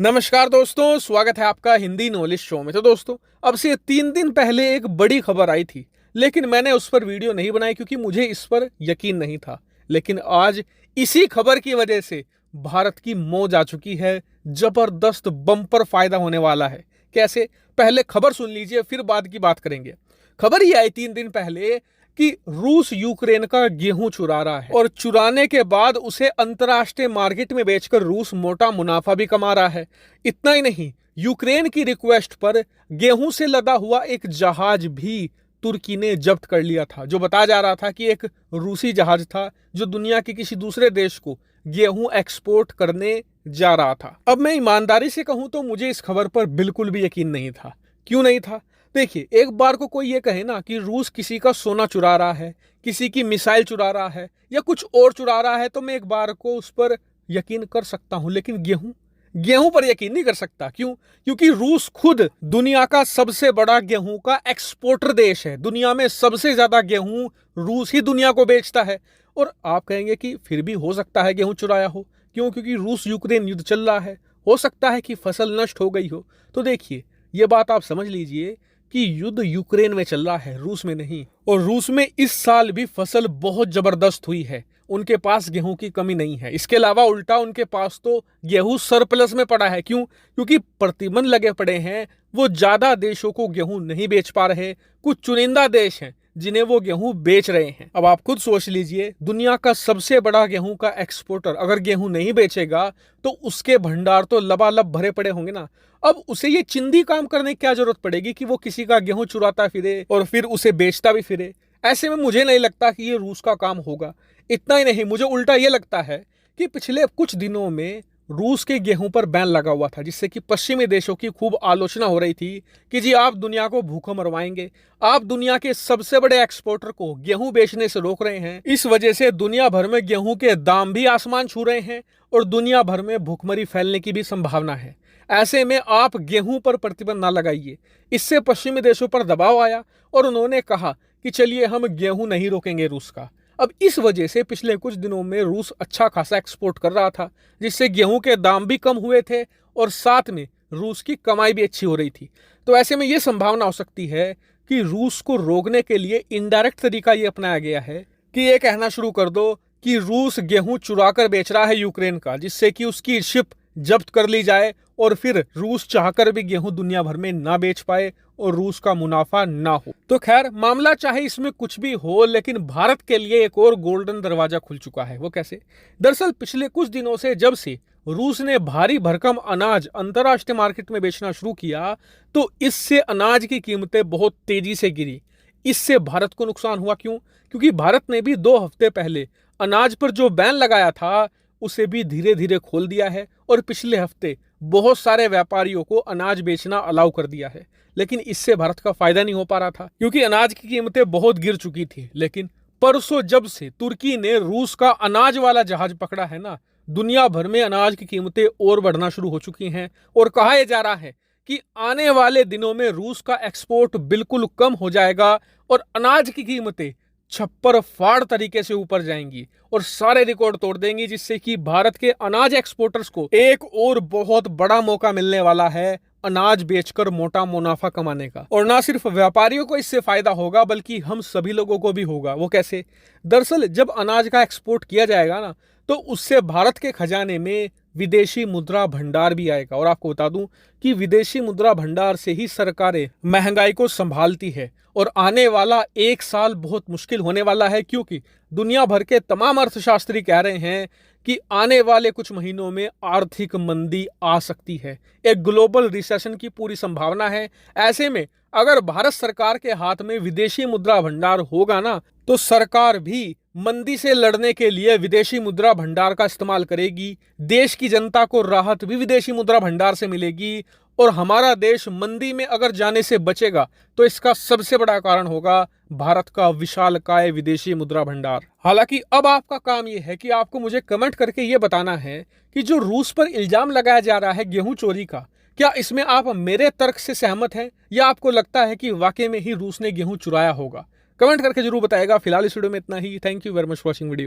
नमस्कार दोस्तों, स्वागत है आपका हिंदी नॉलेज शो में। तो दोस्तों, अब से 3 दिन पहले एक बड़ी खबर आई थी, लेकिन मैंने उस पर वीडियो नहीं बनाई क्योंकि मुझे इस पर यकीन नहीं था। लेकिन आज इसी खबर की वजह से भारत की मौज आ चुकी है। जबरदस्त बम्पर फायदा होने वाला है। कैसे? पहले खबर सुन लीजिए, फिर बाद की बात करेंगे। खबर ये आई 3 दिन पहले कि रूस यूक्रेन का गेहूं चुरा रहा है और चुराने के बाद उसे अंतर्राष्ट्रीय मार्केट में बेचकर रूस मोटा मुनाफा भी कमा रहा है। इतना ही नहीं, यूक्रेन की रिक्वेस्ट पर गेहूं से लदा हुआ एक जहाज भी तुर्की ने जब्त कर लिया था, जो बताया जा रहा था कि एक रूसी जहाज था जो दुनिया के किसी दूसरे देश को गेहूं एक्सपोर्ट करने जा रहा था। अब मैं ईमानदारी से कहूं तो मुझे इस खबर पर बिल्कुल भी यकीन नहीं था। क्यों नहीं था? देखिए, एक बार को कोई ये कहे ना कि रूस किसी का सोना चुरा रहा है, किसी की मिसाइल चुरा रहा है या कुछ और चुरा रहा है, तो मैं एक बार को उस पर यकीन कर सकता हूं। लेकिन गेहूं पर यकीन नहीं कर सकता। क्यों? क्योंकि रूस खुद दुनिया का सबसे बड़ा गेहूं का एक्सपोर्टर देश है। दुनिया में सबसे ज्यादा गेहूं रूस ही दुनिया को बेचता है। और आप कहेंगे कि फिर भी हो सकता है गेहूं चुराया हो। क्यों? क्योंकि रूस यूक्रेन युद्ध चल रहा है, हो सकता है कि फसल नष्ट हो गई हो। तो देखिए, ये बात आप समझ लीजिए कि युद्ध यूक्रेन में चल रहा है, रूस में नहीं। और रूस में इस साल भी फसल बहुत जबरदस्त हुई है। उनके पास गेहूं की कमी नहीं है। इसके अलावा उल्टा उनके पास तो गेहूं सरप्लस में पड़ा है। क्यों? क्योंकि प्रतिबंध लगे पड़े हैं। वो ज्यादा देशों को गेहूं नहीं बेच पा रहे। कुछ चुनिंदा देश हैं जिन्हें वो गेहूं बेच रहे हैं। अब आप खुद सोच लीजिए, दुनिया का सबसे बड़ा गेहूं का एक्सपोर्टर अगर गेहूं नहीं बेचेगा तो उसके भंडार तो लबालब भरे पड़े होंगे ना। अब उसे ये चिंदी काम करने की क्या जरूरत पड़ेगी कि वो किसी का गेहूं चुराता फिरे और फिर उसे बेचता भी फिरे। ऐसे में मुझे नहीं लगता कि ये रूस का काम होगा। इतना ही नहीं, मुझे उल्टा ये लगता है कि पिछले कुछ दिनों में रूस के गेहूं पर बैन लगा हुआ था, जिससे कि पश्चिमी देशों की खूब आलोचना हो रही थी कि जी आप दुनिया को भूखा मरवाएंगे, आप दुनिया के सबसे बड़े एक्सपोर्टर को गेहूं बेचने से रोक रहे हैं। इस वजह से दुनिया भर में गेहूं के दाम भी आसमान छू रहे हैं और दुनिया भर में भूखमरी फैलने की भी संभावना है। ऐसे में आप गेहूं पर प्रतिबंध ना लगाइए। इससे पश्चिमी देशों पर दबाव आया और उन्होंने कहा कि चलिए हम गेहूं नहीं रोकेंगे रूस का। अब इस वजह से पिछले कुछ दिनों में रूस अच्छा खासा एक्सपोर्ट कर रहा था, जिससे गेहूं के दाम भी कम हुए थे और साथ में रूस की कमाई भी अच्छी हो रही थी। तो ऐसे में यह संभावना हो सकती है कि रूस को रोकने के लिए इनडायरेक्ट तरीका ये अपनाया गया है कि ये कहना शुरू कर दो कि रूस गेहूं चुरा कर बेच रहा है यूक्रेन का, जिससे कि उसकी शिप जब्त कर ली जाए और फिर रूस चाहकर भी गेहूं दुनिया भर में ना बेच पाए और रूस का मुनाफा ना हो। तो खैर, मामला चाहे इसमें कुछ भी हो, लेकिन भारत के लिए एक और गोल्डन दरवाजा खुल चुका है। वो कैसे? दरअसल पिछले कुछ दिनों से जब से रूस ने भारी भरकम अनाज अंतर्राष्ट्रीय मार्केट में बेचना शुरू किया, तो इससे अनाज की कीमतें बहुत तेजी से गिरी। इससे भारत को नुकसान हुआ। क्यों? क्योंकि भारत ने भी 2 हफ्ते पहले अनाज पर जो बैन लगाया था उसे भी धीरे धीरे खोल दिया है और पिछले हफ्ते बहुत सारे व्यापारियों को अनाज बेचना अलाउ कर दिया है। लेकिन इससे भारत का फायदा नहीं हो पा रहा था क्योंकि अनाज की कीमतें बहुत गिर चुकी थी। लेकिन परसों जब से तुर्की ने रूस का अनाज वाला जहाज पकड़ा है ना, दुनिया भर में अनाज की कीमतें और बढ़ना शुरू हो चुकी हैं और कहा यह जा रहा है कि आने वाले दिनों में रूस का एक्सपोर्ट बिल्कुल कम हो जाएगा और अनाज की कीमतें छप्पर फाड़ तरीके से ऊपर जाएंगी और सारे रिकॉर्ड तोड़ देंगी, जिससे कि भारत के अनाज एक्सपोर्टर्स को एक और बहुत बड़ा मौका मिलने वाला है अनाज बेचकर मोटा मुनाफा कमाने का। और ना सिर्फ व्यापारियों को इससे फायदा होगा बल्कि हम सभी लोगों को भी होगा। वो कैसे? दरअसल जब अनाज का एक्सपोर्ट किया जाएगा ना, तो उससे भारत के खजाने में विदेशी मुद्रा भंडार भी आएगा। और आपको बता दूं कि विदेशी मुद्रा भंडार से ही सरकारें महंगाई को संभालती है और आने वाला 1 साल बहुत मुश्किल होने वाला है, क्योंकि दुनिया भर के तमाम अर्थशास्त्री कह रहे हैं कि आने वाले कुछ महीनों में आर्थिक मंदी आ सकती है। एक ग्लोबल रिसेशन की पूरी संभावना है। ऐसे में अगर भारत सरकार के हाथ में विदेशी मुद्रा भंडार होगा ना, तो सरकार भी मंदी से लड़ने के लिए विदेशी मुद्रा भंडार का इस्तेमाल करेगी। देश की जनता को राहत भी विदेशी मुद्रा भंडार से मिलेगी और हमारा देश मंदी में अगर जाने से बचेगा तो इसका सबसे बड़ा कारण होगा भारत का विशालकाय विदेशी मुद्रा भंडार। हालांकि अब आपका काम यह है कि आपको मुझे कमेंट करके यह बताना है कि जो रूस पर इल्जाम लगाया जा रहा है गेहूं चोरी का, क्या इसमें आप मेरे तर्क से सहमत हैं या आपको लगता है कि वाकई में ही रूस ने गेहूं चुराया होगा? कमेंट करके जरूर बताएगा। फिलहाल इस वीडियो में इतना ही। Thank you very much for watching video.